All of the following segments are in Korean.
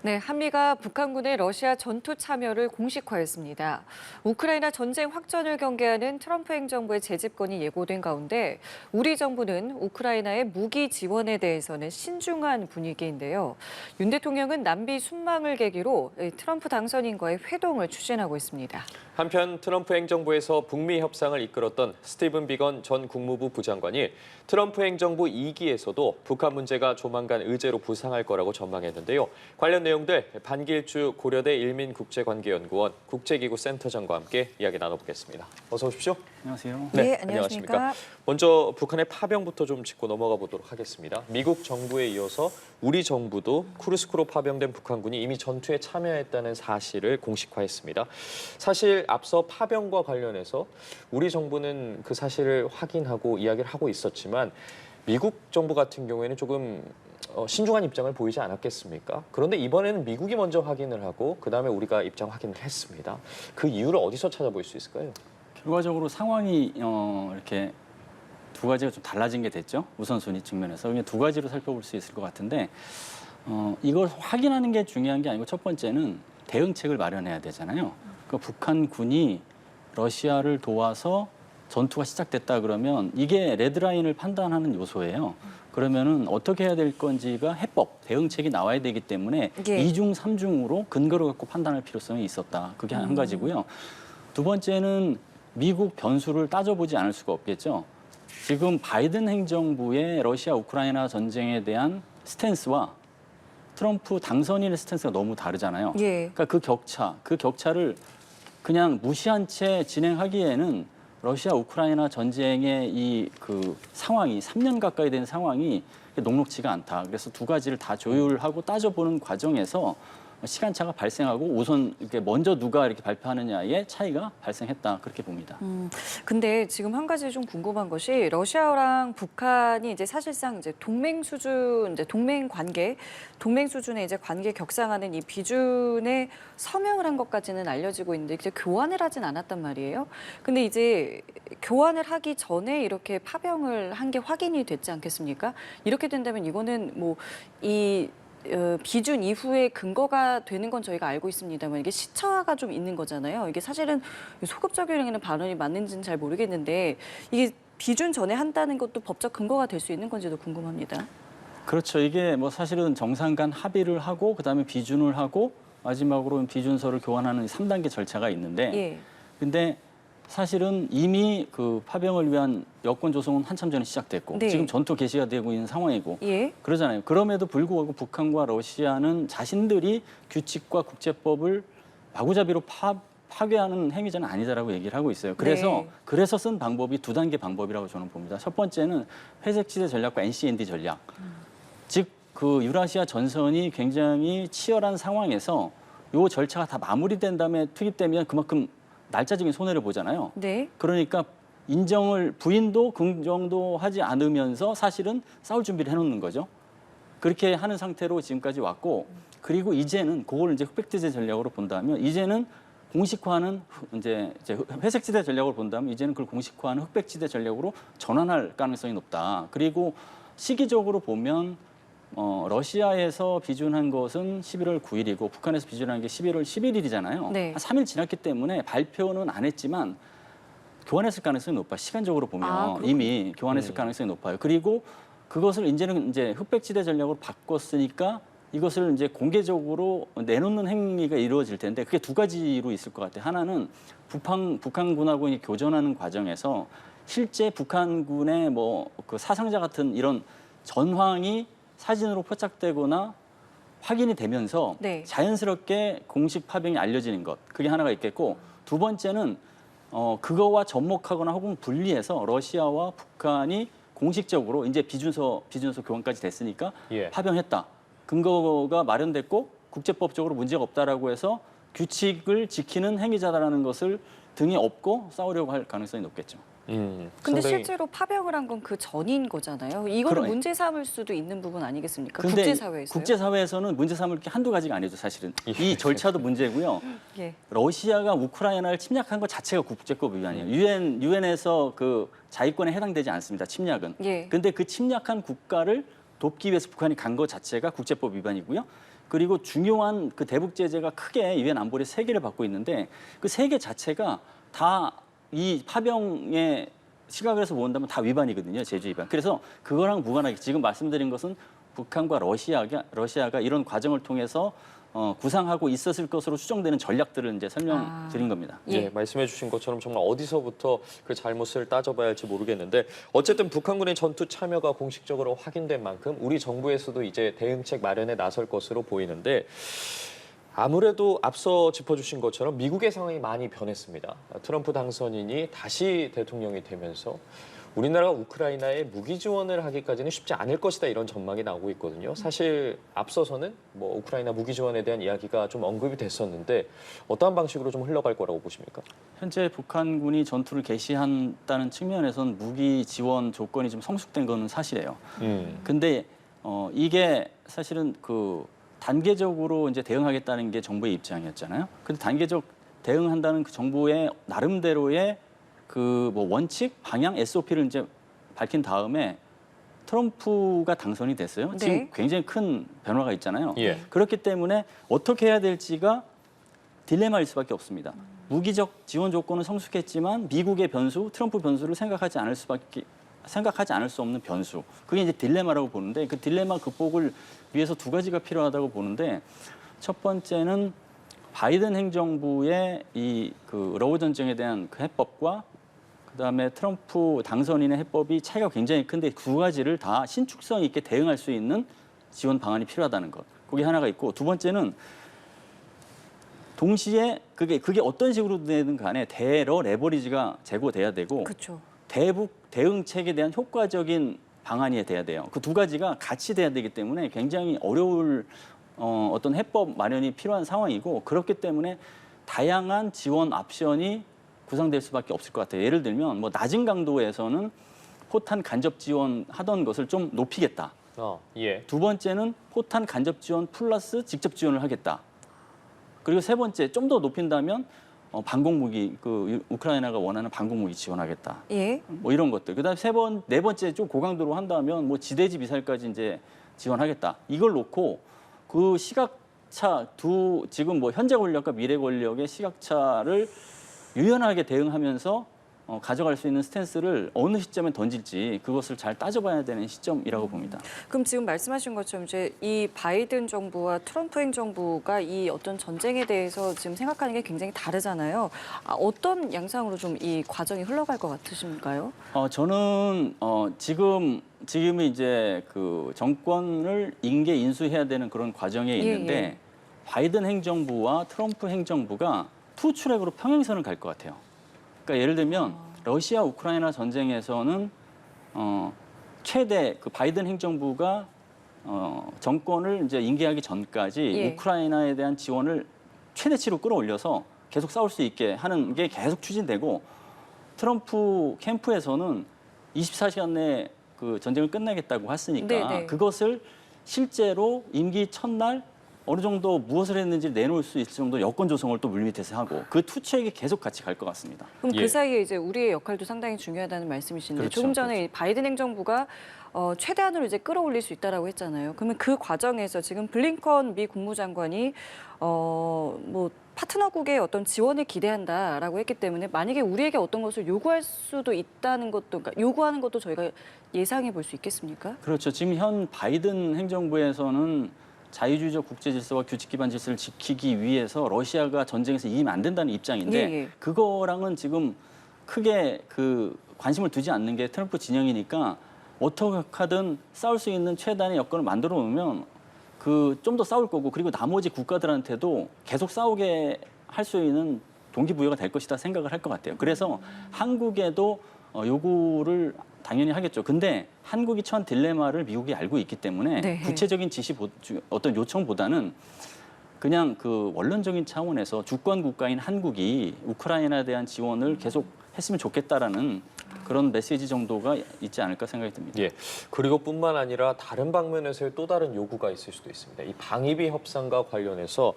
네, 한미가 북한군의 러시아 전투 참여를 공식화했습니다. 우크라이나 전쟁 확전을 경계하는 트럼프 행정부의 재집권이 예고된 가운데 우리 정부는 우크라이나의 무기 지원에 대해서는 신중한 분위기인데요. 윤 대통령은 남비 순망을 계기로 트럼프 당선인과의 회동을 추진하고 있습니다. 한편 트럼프 행정부에서 북미 협상을 이끌었던 스티븐 비건 전 국무부 부장관이 트럼프 행정부 2기에서도 북한 문제가 조만간 의제로 부상할 거라고 전망했는데요. 관련 내용들 반길주 고려대 일민국제관계연구원 국제기구 센터장과 함께 이야기 나눠보겠습니다. 어서 오십시오. 안녕하세요. 네, 안녕하십니까. 먼저 북한의 파병부터 좀 짚고 넘어가 보도록 하겠습니다. 미국 정부에 이어서 우리 정부도 쿠르스크로 파병된 북한군이 이미 전투에 참여했다는 사실을 공식화했습니다. 사실 앞서 파병과 관련해서 우리 정부는 그 사실을 확인하고 이야기를 하고 있었지만 미국 정부 같은 경우에는 조금 신중한 입장을 보이지 않았겠습니까? 그런데 이번에는 미국이 먼저 확인을 하고 그다음에 우리가 입장 확인을 했습니다. 그 이유를 어디서 찾아볼 수 있을까요? 결과적으로 상황이 이렇게 두 가지가 좀 달라진 게 됐죠. 우선순위 측면에서. 그냥 두 가지로 살펴볼 수 있을 것 같은데 이걸 확인하는 게 중요한 게 아니고 첫 번째는 대응책을 마련해야 되잖아요. 그러니까 북한군이 러시아를 도와서 전투가 시작됐다 그러면 이게 레드라인을 판단하는 요소예요. 그러면은 어떻게 해야 될 건지가 해법, 대응책이 나와야 되기 때문에 예. 이중 삼중으로 근거를 갖고 판단할 필요성이 있었다. 그게 한 가지고요. 두 번째는 미국 변수를 따져보지 않을 수가 없겠죠. 지금 바이든 행정부의 러시아 우크라이나 전쟁에 대한 스탠스와 트럼프 당선인의 스탠스가 너무 다르잖아요. 예. 그러니까 그 격차를 그냥 무시한 채 진행하기에는 러시아 우크라이나 전쟁의 이 그 상황이 3년 가까이 된 상황이 녹록지가 않다. 그래서 두 가지를 다 조율하고 따져보는 과정에서 시간차가 발생하고 우선 이렇게 먼저 누가 이렇게 발표하느냐의 차이가 발생했다. 그렇게 봅니다. 근데 지금 한 가지 좀 궁금한 것이 러시아랑 북한이 이제 사실상 이제 동맹 수준, 이제 동맹 수준의 이제 관계 격상하는 이 비준에 서명을 한 것까지는 알려지고 있는데 이제 교환을 하진 않았단 말이에요. 근데 이제 교환을 하기 전에 이렇게 파병을 한 게 확인이 됐지 않겠습니까? 이렇게 된다면 이거는 뭐이 비준 이후에 근거가 되는 건 저희가 알고 있습니다만 이게 시차가 좀 있는 거잖아요. 이게 사실은 소급적이라는 발언이 맞는지는 잘 모르겠는데 이게 비준 전에 한다는 것도 법적 근거가 될 수 있는 건지도 궁금합니다. 그렇죠. 이게 뭐 사실은 정상 간 합의를 하고 그다음에 비준을 하고 마지막으로 비준서를 교환하는 3단계 절차가 있는데 예. 근데 사실은 이미 그 파병을 위한 여건 조성은 한참 전에 시작됐고 네. 지금 전투 개시가 되고 있는 상황이고 예. 그러잖아요. 그럼에도 불구하고 북한과 러시아는 자신들이 규칙과 국제법을 마구잡이로 파괴하는 행위자는 아니다라고 얘기를 하고 있어요. 그래서 쓴 방법이 두 단계 방법이라고 저는 봅니다. 첫 번째는 회색지대 전략과 NCND 전략. 즉 그 유라시아 전선이 굉장히 치열한 상황에서 요 절차가 다 마무리된 다음에 투입되면 그만큼 날짜적인 손해를 보잖아요. 네. 그러니까 인정을 부인도 긍정도 하지 않으면서 사실은 싸울 준비를 해놓는 거죠. 그렇게 하는 상태로 지금까지 왔고 그리고 이제는 그걸 이제 흑백지대 전략으로 본다면 이제는 공식화하는 이제 회색지대 전략으로 본다면 이제는 그걸 공식화하는 흑백지대 전략으로 전환할 가능성이 높다. 그리고 시기적으로 보면 러시아에서 비준한 것은 11월 9일이고 북한에서 비준한 게 11월 11일이잖아요. 네. 한 3일 지났기 때문에 발표는 안 했지만 교환했을 가능성이 높아요. 시간적으로 보면 이미 교환했을 가능성이 높아요. 그리고 그것을 이제는 이제 흑백지대 전략으로 바꿨으니까 이것을 이제 공개적으로 내놓는 행위가 이루어질 텐데 그게 두 가지로 있을 것 같아요. 하나는 북한군하고 교전하는 과정에서 실제 북한군의 뭐 그 사상자 같은 이런 전황이 사진으로 포착되거나 확인이 되면서 네. 자연스럽게 공식 파병이 알려지는 것. 그게 하나가 있겠고 두 번째는 그거와 접목하거나 혹은 분리해서 러시아와 북한이 공식적으로 이제 비준서 교환까지 됐으니까 예. 파병했다. 근거가 마련됐고 국제법적으로 문제가 없다라고 해서 규칙을 지키는 행위자다라는 것을 등에 업고 싸우려고 할 가능성이 높겠죠. 근데 상당히... 실제로 파병을 한 건 그 전인 거잖아요. 이거를 문제 삼을 수도 있는 부분 아니겠습니까? 근데 국제사회에서요. 국제사회에서는 문제 삼을 게 한두 가지가 아니죠, 사실은. 이 절차도 문제고요. 예. 러시아가 우크라이나를 침략한 것 자체가 국제법 위반이에요. 유엔에서 그 자위권에 해당되지 않습니다, 침략은. 예. 근데 그 침략한 국가를 돕기 위해서 북한이 간 것 자체가 국제법 위반이고요. 그리고 중요한 그 대북 제재가 크게 유엔 안보리 3개를 받고 있는데 그 3개 자체가 다 이 파병의 시각을 해서 본다면 다 위반이거든요. 제주 위반. 그래서 그거랑 무관하게 지금 말씀드린 것은 북한과 러시아가 이런 과정을 통해서 구상하고 있었을 것으로 추정되는 전략들을 이제 설명드린 겁니다. 예, 말씀해 주신 것처럼 정말 어디서부터 그 잘못을 따져봐야 할지 모르겠는데 어쨌든 북한군의 전투 참여가 공식적으로 확인된 만큼 우리 정부에서도 이제 대응책 마련에 나설 것으로 보이는데 아무래도 앞서 짚어주신 것처럼 미국의 상황이 많이 변했습니다. 트럼프 당선인이 다시 대통령이 되면서 우리나라가 우크라이나에 무기 지원을 하기까지는 쉽지 않을 것이다 이런 전망이 나오고 있거든요. 사실 앞서서는 뭐 우크라이나 무기 지원에 대한 이야기가 좀 언급이 됐었는데 어떠한 방식으로 좀 흘러갈 거라고 보십니까? 현재 북한군이 전투를 개시한다는 측면에선 무기 지원 조건이 좀 성숙된 건 사실이에요. 근데 이게 사실은 그 단계적으로 이제 대응하겠다는 게 정부의 입장이었잖아요. 근데 단계적 대응한다는 그 정부의 나름대로의 그 뭐 원칙, 방향, SOP를 이제 밝힌 다음에 트럼프가 당선이 됐어요. 네. 지금 굉장히 큰 변화가 있잖아요. 예. 그렇기 때문에 어떻게 해야 될지가 딜레마일 수밖에 없습니다. 무기적 지원 조건은 성숙했지만 미국의 변수, 트럼프 변수를 생각하지 않을 수 없는 변수. 그게 이제 딜레마라고 보는데 그 딜레마 극복을 위해서 2가지가 필요하다고 보는데 첫 번째는 바이든 행정부의 이 그 러우 전쟁에 대한 그 해법과 그다음에 트럼프 당선인의 해법이 차이가 굉장히 큰데 2가지를 다 신축성 있게 대응할 수 있는 지원 방안이 필요하다는 것. 그게 하나가 있고 두 번째는 동시에 그게 어떤 식으로 되든 간에 대러 레버리지가 제고돼야 되고 그렇죠. 대북 대응책에 대한 효과적인 방안이 돼야 돼요. 그 2가지가 같이 돼야 되기 때문에 굉장히 어려울 어떤 해법 마련이 필요한 상황이고 그렇기 때문에 다양한 지원 옵션이 구상될 수밖에 없을 것 같아요. 예를 들면 뭐 낮은 강도에서는 포탄 간접 지원하던 것을 좀 높이겠다. 예. 2번째는 포탄 간접 지원 플러스 직접 지원을 하겠다. 그리고 3번째 좀 더 높인다면 방공무기 그 우크라이나가 원하는 방공무기 지원하겠다. 예. 뭐 이런 것들. 그다음 4번째 좀 고강도로 한다면 뭐 지대지 미사일까지 이제 지원하겠다. 이걸 놓고 그 시각차 지금 뭐 현재 권력과 미래 권력의 시각차를 유연하게 대응하면서 가져갈 수 있는 스탠스를 어느 시점에 던질지 그것을 잘 따져봐야 되는 시점이라고 봅니다. 그럼 지금 말씀하신 것처럼 이제 이 바이든 정부와 트럼프 행정부가 이 어떤 전쟁에 대해서 지금 생각하는 게 굉장히 다르잖아요. 어떤 양상으로 좀 이 과정이 흘러갈 것 같으신가요? 저는 지금이 이제 그 정권을 인계 인수해야 되는 그런 과정에 있는데 예. 바이든 행정부와 트럼프 행정부가 투 트랙으로 평행선을 갈 것 같아요. 그러니까 예를 들면 러시아 우크라이나 전쟁에서는 최대 그 바이든 행정부가 정권을 이제 인계하기 전까지 예. 우크라이나에 대한 지원을 최대치로 끌어올려서 계속 싸울 수 있게 하는 게 계속 추진되고 트럼프 캠프에서는 24시간 내에 그 전쟁을 끝내겠다고 했으니까 네네. 그것을 실제로 임기 첫날 어느 정도 무엇을 했는지 내놓을 수 있을 정도 여건 조성을 또 물밑에서 하고 그 투책이 계속 같이 갈 것 같습니다. 그럼 예. 그 사이에 이제 우리의 역할도 상당히 중요하다는 말씀이신데 그렇죠. 조금 전에 이 바이든 행정부가 최대한으로 이제 끌어올릴 수 있다라고 했잖아요. 그러면 그 과정에서 지금 블링컨 미 국무장관이 뭐 파트너국의 어떤 지원을 기대한다라고 했기 때문에 만약에 우리에게 어떤 것을 요구할 수도 있다는 것도, 그러니까 요구하는 것도 저희가 예상해 볼 수 있겠습니까? 그렇죠. 지금 현 바이든 행정부에서는 자유주의적 국제 질서와 규칙 기반 질서를 지키기 위해서 러시아가 전쟁에서 이기면 안 된다는 입장인데 예, 예. 그거랑은 지금 크게 그 관심을 두지 않는 게 트럼프 진영이니까 어떻게 하든 싸울 수 있는 최단의 여건을 만들어 놓으면 그 좀 더 싸울 거고 그리고 나머지 국가들한테도 계속 싸우게 할 수 있는 동기부여가 될 것이다 생각을 할 것 같아요. 그래서 한국에도 요구를 당연히 하겠죠. 근데 한국이 처한 딜레마를 미국이 알고 있기 때문에 네. 구체적인 어떤 요청보다는 그냥 그 원론적인 차원에서 주권 국가인 한국이 우크라이나에 대한 지원을 계속 했으면 좋겠다라는 그런 메시지 정도가 있지 않을까 생각이 듭니다. 예. 그리고 뿐만 아니라 다른 방면에서의 또 다른 요구가 있을 수도 있습니다. 이 방위비 협상과 관련해서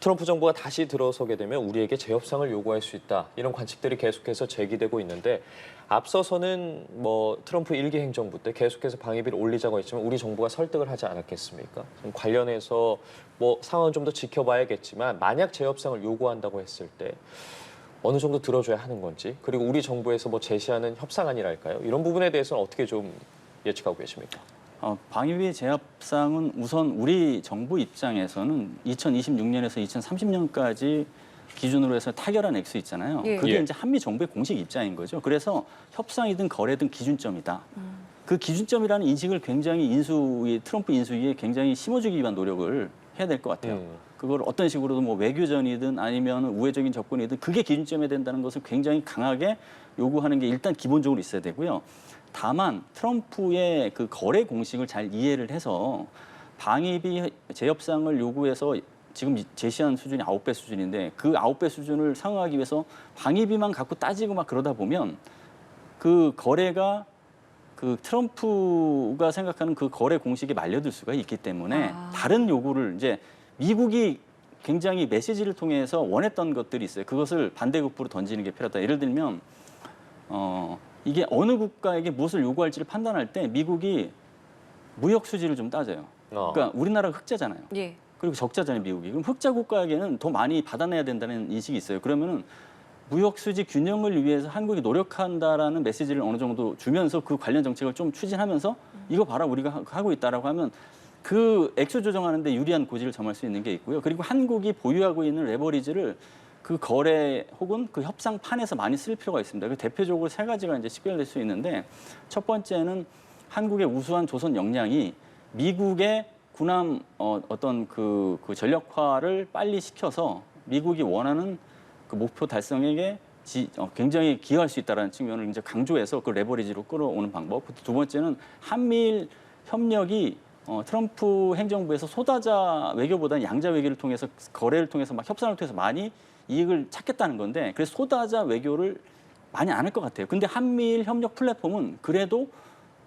트럼프 정부가 다시 들어서게 되면 우리에게 재협상을 요구할 수 있다. 이런 관측들이 계속해서 제기되고 있는데 앞서서는 뭐 트럼프 1기 행정부 때 계속해서 방위비를 올리자고 했지만 우리 정부가 설득을 하지 않았겠습니까? 좀 관련해서 뭐 상황은 좀 더 지켜봐야겠지만 만약 재협상을 요구한다고 했을 때 어느 정도 들어줘야 하는 건지, 그리고 우리 정부에서 뭐 제시하는 협상안이랄까요? 이런 부분에 대해서는 어떻게 좀 예측하고 계십니까? 방위비 재협상은 우선 우리 정부 입장에서는 2026년에서 2030년까지 기준으로 해서 타결한 액수 있잖아요. 예. 그게 예. 이제 한미 정부의 공식 입장인 거죠. 그래서 협상이든 거래든 기준점이다. 그 기준점이라는 인식을 굉장히 트럼프 인수위에 굉장히 심어주기 위한 노력을 해야 될 것 같아요. 그걸 어떤 식으로든 뭐 외교전이든 아니면 우회적인 접근이든 그게 기준점이 된다는 것을 굉장히 강하게 요구하는 게 일단 기본적으로 있어야 되고요. 다만 트럼프의 그 거래 공식을 잘 이해를 해서 방위비 재협상을 요구해서 지금 제시한 수준이 9배 수준인데 그 9배 수준을 상응하기 위해서 방위비만 갖고 따지고 막 그러다 보면 그 거래가 그 트럼프가 생각하는 그 거래 공식에 말려들 수가 있기 때문에 다른 요구를 이제 미국이 굉장히 메시지를 통해서 원했던 것들이 있어요. 그것을 반대급부로 던지는 게 필요하다. 예를 들면 이게 어느 국가에게 무엇을 요구할지를 판단할 때 미국이 무역 수지를 좀 따져요. 그러니까 우리나라가 흑자잖아요. 예. 그리고 적자잖아요, 미국이. 그럼 흑자 국가에게는 더 많이 받아내야 된다는 인식이 있어요. 그러면은 무역 수지 균형을 위해서 한국이 노력한다라는 메시지를 어느 정도 주면서 그 관련 정책을 좀 추진하면서 이거 봐라 우리가 하고 있다라고 하면 그 액수 조정하는 데 유리한 고지를 점할 수 있는 게 있고요. 그리고 한국이 보유하고 있는 레버리지를 그 거래 혹은 그 협상판에서 많이 쓸 필요가 있습니다. 그 대표적으로 세 가지가 이제 식별될 수 있는데 첫 번째는 한국의 우수한 조선 역량이 미국의 군함 어떤 그 전력화를 빨리 시켜서 미국이 원하는 그 목표 달성에게 굉장히 기여할 수 있다는 측면을 이제 강조해서 그 레버리지로 끌어오는 방법. 두 번째는 한미일 협력이 트럼프 행정부에서 소다자 외교보다는 양자 외교를 통해서 거래를 통해서 막 협상을 통해서 많이 이익을 찾겠다는 건데 그래서 소다자 외교를 많이 안 할 것 같아요. 근데 한미일 협력 플랫폼은 그래도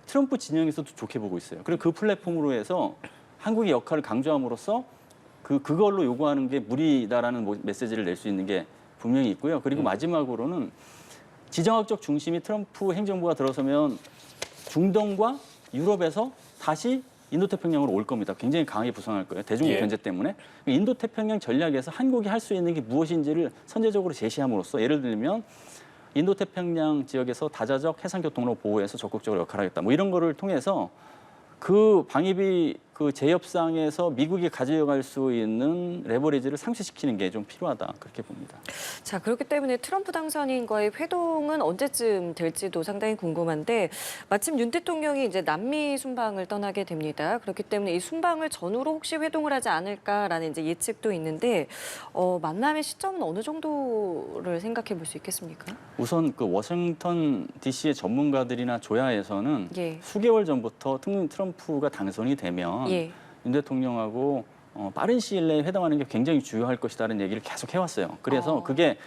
트럼프 진영에서도 좋게 보고 있어요. 그리고 그 플랫폼으로 해서 한국의 역할을 강조함으로써 그걸로 요구하는 게 무리다라는 메시지를 낼 수 있는 게 분명히 있고요. 그리고 마지막으로는 지정학적 중심이 트럼프 행정부가 들어서면 중동과 유럽에서 다시 인도태평양으로 올 겁니다. 굉장히 강하게 부상할 거예요. 대중국 견제 때문에. 인도태평양 전략에서 한국이 할 수 있는 게 무엇인지를 선제적으로 제시함으로써 예를 들면 인도태평양 지역에서 다자적 해상교통로 보호해서 적극적으로 역할하겠다. 뭐 이런 거를 통해서 그 방위비 그 재협상에서 미국이 가져갈 수 있는 레버리지를 상쇄시키는 게 좀 필요하다 그렇게 봅니다. 자, 그렇기 때문에 트럼프 당선인과의 회동은 언제쯤 될지도 상당히 궁금한데 마침 윤 대통령이 이제 남미 순방을 떠나게 됩니다. 그렇기 때문에 이 순방을 전후로 혹시 회동을 하지 않을까라는 이제 예측도 있는데 만남의 시점은 어느 정도를 생각해 볼 수 있겠습니까? 우선 그 워싱턴 DC의 전문가들이나 조야에서는 예. 수개월 전부터 트럼프가 당선이 되면 예. 윤 대통령하고 빠른 시일 내에 회담하는 게 굉장히 중요할 것이다라는 얘기를 계속 해왔어요. 그래서 그게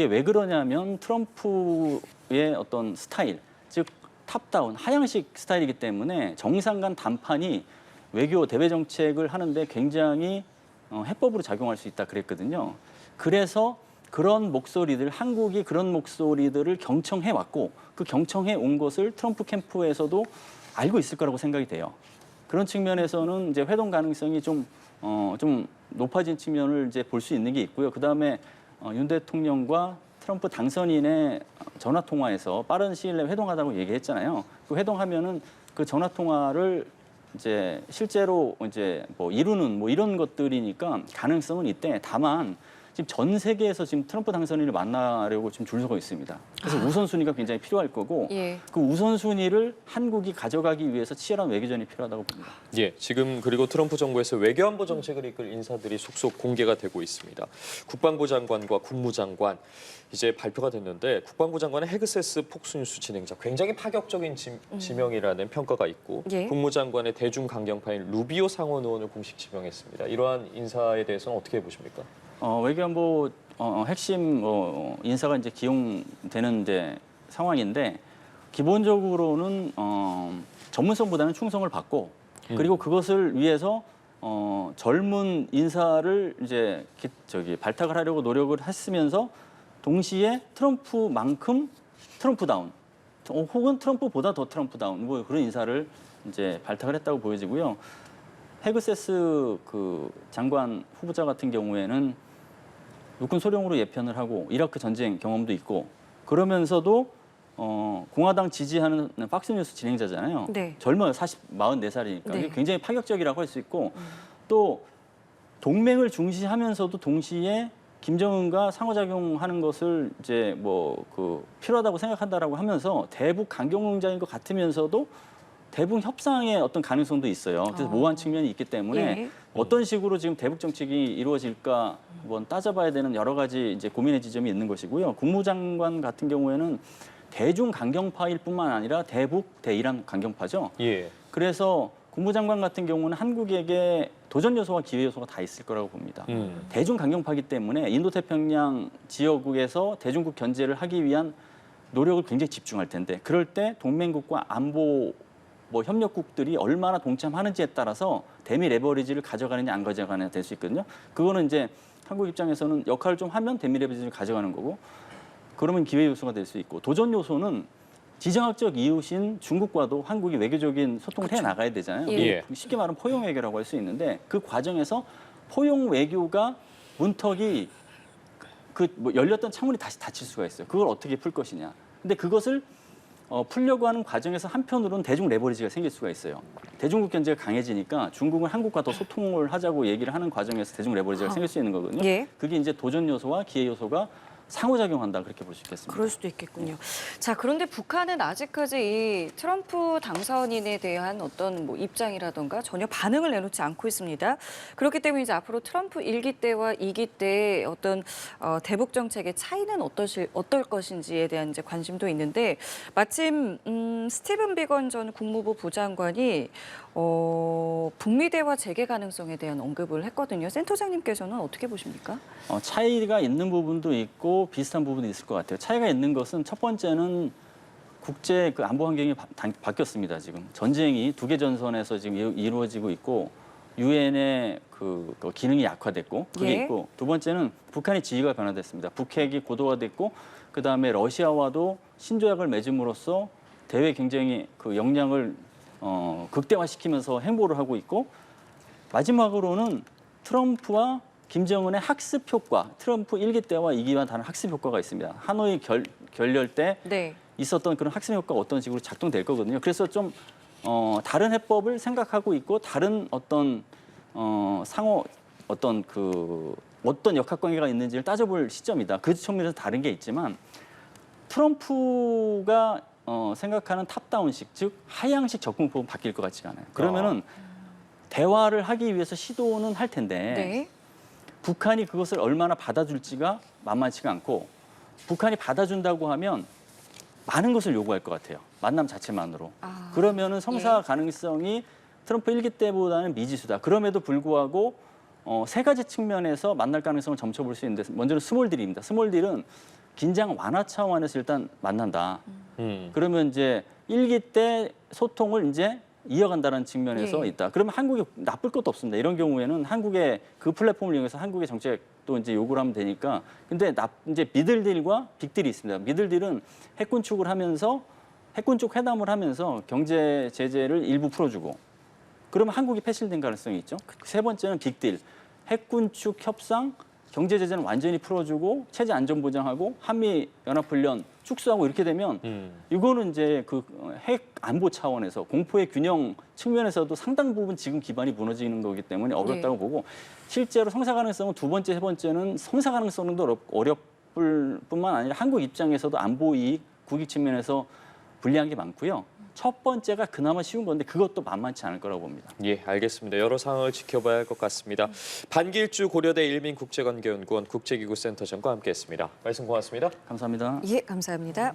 왜 그러냐면 트럼프의 어떤 스타일, 즉 탑다운, 하향식 스타일이기 때문에 정상 간談판이 외교 대외 정책을 하는데 굉장히 해법으로 작용할 수 있다 그랬거든요. 그래서 그런 목소리들, 한국이 그런 목소리들을 경청해 왔고 그 경청해 온 것을 트럼프 캠프에서도 알고 있을 거라고 생각이 돼요. 그런 측면에서는 이제 회동 가능성이 좀 높아진 측면을 이제 볼 수 있는 게 있고요. 그 다음에 윤 대통령과 트럼프 당선인의 전화 통화에서 빠른 시일 내에 회동하다고 얘기했잖아요. 그 회동하면은 그 전화 통화를 이제 실제로 이제 뭐 이루는 뭐 이런 것들이니까 가능성은 있대. 다만 지금 전 세계에서 지금 트럼프 당선인을 만나려고 지금 줄 서고 있습니다. 그래서 우선순위가 굉장히 필요할 거고 예. 그 우선순위를 한국이 가져가기 위해서 치열한 외교전이 필요하다고 봅니다. 예, 지금 그리고 트럼프 정부에서 외교안보 정책을 이끌 인사들이 속속 공개가 되고 있습니다. 국방부 장관과 국무장관 이제 발표가 됐는데 국방부 장관은 헤그세스 폭스뉴스 진행자 굉장히 파격적인 지명이라는 평가가 있고 예. 국무장관의 대중 강경파인 루비오 상원 의원을 공식 지명했습니다. 이러한 인사에 대해서는 어떻게 보십니까? 외교안보 핵심 인사가 이제 기용되는 이제 상황인데 기본적으로는 전문성보다는 충성을 받고 그리고 그것을 위해서 젊은 인사를 이제 발탁을 하려고 노력을 했으면서 동시에 트럼프만큼 트럼프다운 혹은 트럼프보다 더 트럼프다운 뭐 그런 인사를 이제 발탁을 했다고 보여지고요. 헤그세스 그 장관 후보자 같은 경우에는 육군 소령으로 예편을 하고 이라크 전쟁 경험도 있고 그러면서도 공화당 지지하는 팍스뉴스 진행자잖아요. 네. 젊어요. 44살이니까. 네. 굉장히 파격적이라고 할 수 있고 또 동맹을 중시하면서도 동시에 김정은과 상호작용하는 것을 이제 뭐 그 필요하다고 생각한다라고 하면서 대북 강경론자인 것 같으면서도 대북 협상의 어떤 가능성도 있어요. 그래서 모호한 측면이 있기 때문에 예. 어떤 식으로 지금 대북 정책이 이루어질까 한번 따져봐야 되는 여러 가지 이제 고민의 지점이 있는 것이고요. 국무장관 같은 경우에는 대중 강경파일 뿐만 아니라 대북 대이란 강경파죠. 예. 그래서 국무장관 같은 경우는 한국에게 도전 요소와 기회 요소가 다 있을 거라고 봅니다. 대중 강경파이기 때문에 인도태평양 지역국에서 대중국 견제를 하기 위한 노력을 굉장히 집중할 텐데 그럴 때 동맹국과 안보 뭐 협력국들이 얼마나 동참하는지에 따라서 대미 레버리지를 가져가느냐 안 가져가느냐 될 수 있거든요. 그거는 이제 한국 입장에서는 역할을 좀 하면 대미 레버리지를 가져가는 거고 그러면 기회 요소가 될 수 있고 도전 요소는 지정학적 이웃인 중국과도 한국이 외교적인 소통을 해 나가야 되잖아요. 예. 쉽게 말하면 포용 외교라고 할 수 있는데 그 과정에서 포용 외교가 문턱이 뭐 열렸던 창문이 다시 닫힐 수가 있어요. 그걸 어떻게 풀 것이냐. 근데 그것을 풀려고 하는 과정에서 한편으로는 대중 레버리지가 생길 수가 있어요. 대중국 견제가 강해지니까 중국은 한국과 더 소통을 하자고 얘기를 하는 과정에서 대중 레버리지가 생길 수 있는 거거든요. 예. 그게 이제 도전 요소와 기회 요소가 상호작용한다 그렇게 볼 수 있겠습니다. 그럴 수도 있겠군요. 자, 그런데 북한은 아직까지 이 트럼프 당선인에 대한 어떤 뭐 입장이라던가 전혀 반응을 내놓지 않고 있습니다. 그렇기 때문에 이제 앞으로 트럼프 1기 때와 2기 때 어떤 대북 정책의 차이는 어떨 것인지에 대한 이제 관심도 있는데 마침 스티븐 비건 전 국무부 부장관이 북미 대화 재개 가능성에 대한 언급을 했거든요. 센터장님께서는 어떻게 보십니까? 차이가 있는 부분도 있고 비슷한 부분이 있을 것 같아요. 차이가 있는 것은 첫 번째는 국제 그 안보 환경이 바뀌었습니다. 지금 전쟁이 두 개 전선에서 지금 이루어지고 있고 유엔의 그 기능이 약화됐고 그게 예. 있고 두 번째는 북한의 지위가 변화됐습니다. 북핵이 고도화됐고 그 다음에 러시아와도 신조약을 맺음으로써 대외 경쟁이 그 역량을 극대화시키면서 행보를 하고 있고 마지막으로는 트럼프와 김정은의 학습 효과, 트럼프 1기 때와 2기와 다른 학습 효과가 있습니다. 하노이 결렬 때 네. 있었던 그런 학습 효과가 어떤 식으로 작동될 거거든요. 그래서 좀 다른 해법을 생각하고 있고 다른 어떤 상호 어떤 역학 관계가 있는지를 따져볼 시점이다. 그 측면에서 다른 게 있지만 트럼프가 생각하는 탑다운식, 즉 하향식 접근법은 바뀔 것 같지가 않아요. 그러면은 대화를 하기 위해서 시도는 할 텐데 네. 북한이 그것을 얼마나 받아줄지가 만만치가 않고 북한이 받아준다고 하면 많은 것을 요구할 것 같아요. 만남 자체만으로. 그러면은 성사 가능성이 트럼프 1기 때보다는 미지수다. 그럼에도 불구하고 세 가지 측면에서 만날 가능성을 점쳐볼 수 있는데 먼저는 스몰딜입니다. 스몰딜은 긴장 완화 차원에서 일단 만난다. 그러면 이제 1기 때 소통을 이제 이어간다는 측면에서 예. 있다. 그러면 한국이 나쁠 것도 없습니다. 이런 경우에는 한국의 그 플랫폼을 이용해서 한국의 정책도 이제 요구를 하면 되니까. 근데 이제 미들딜과 빅딜이 있습니다. 미들딜은 핵군축을 하면서 핵군축 회담을 하면서 경제 제재를 일부 풀어주고 그러면 한국이 패실된 가능성이 있죠. 세 번째는 빅딜. 핵군축 협상, 경제 제재는 완전히 풀어주고 체제 안전 보장하고 한미 연합훈련 축소하고 이렇게 되면 이거는 이제 그 핵 안보 차원에서 공포의 균형 측면에서도 상당 부분 지금 기반이 무너지는 거기 때문에 어렵다고 네. 보고 실제로 성사 가능성은 두 번째, 세 번째는 성사 가능성도 어렵을 뿐만 아니라 한국 입장에서도 안보 이익, 국익 측면에서 불리한 게 많고요. 첫 번째가 그나마 쉬운 건데 그것도 만만치 않을 거라고 봅니다. 예, 알겠습니다. 여러 상황을 지켜봐야 할 것 같습니다. 반길주 고려대 일민국제관계연구원 국제기구센터장과 함께했습니다. 말씀 고맙습니다. 감사합니다. 예, 감사합니다.